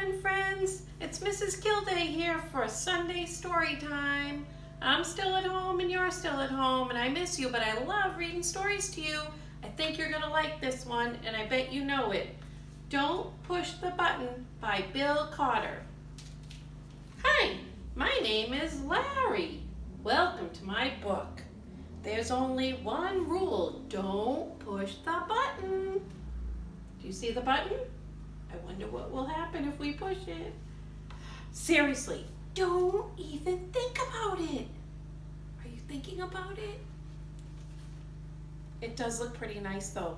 morning, friends. It's Mrs. Kilday here for Sunday story time. I'm still at home and you're still at home and I miss you, but I love reading stories to you. I think you're gonna like this one and I bet you know it. Don't Push the Button by Bill Cotter. Hi, my name is Larry. Welcome to my book. There's only one rule. Don't push the button. Do you see the button? I wonder what will happen if we push it. Seriously, don't even think about it. Are you thinking about it? It does look pretty nice though.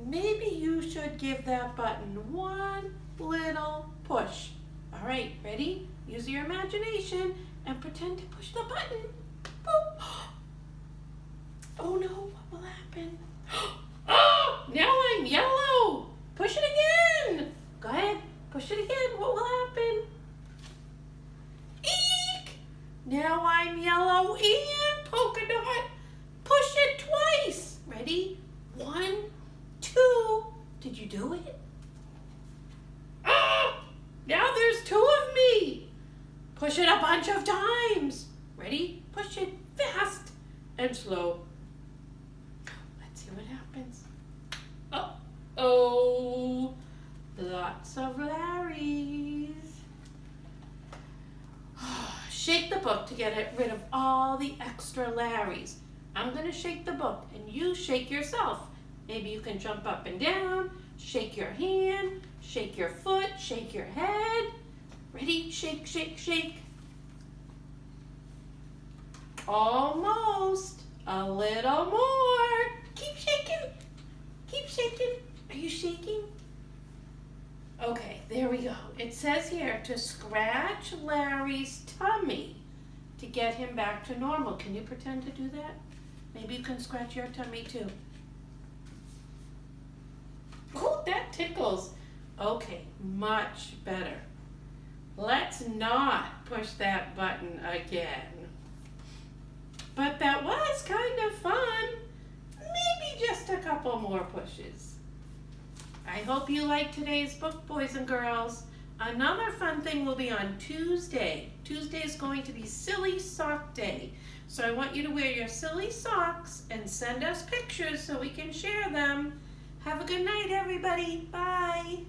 Maybe you should give that button one little push. All right, ready? Use your imagination and pretend to push the button. Boop. Oh no, what will happen? Oh, now I'm yellow. Push it again. Go ahead, push it again. What will happen? Eek! Now I'm yellow and polka dot. Push it twice. Ready? 1, 2. Did you do it? Ah! Now there's 2 of me. Push it a bunch of times. Ready? Push it fast and slow. Let's see what happens. Uh-oh. Lots of Larrys. Shake the book to get rid of all the extra Larrys. I'm going to shake the book and you shake yourself. Maybe you can jump up and down, shake your hand, shake your foot, shake your head. Ready? Shake, shake, shake. Almost. A little more. Keep shaking. Keep shaking. Are you shaking? Okay, there we go. It says here to scratch Larry's tummy to get him back to normal. Can you pretend to do that? Maybe you can scratch your tummy too. Oh, that tickles. Okay, much better. Let's not push that button again. But that was kind of fun. Maybe just a couple more pushes. I hope you liked today's book, boys and girls. Another fun thing will be on Tuesday. Tuesday is going to be Silly Sock Day. So I want you to wear your silly socks and send us pictures so we can share them. Have a good night, everybody. Bye.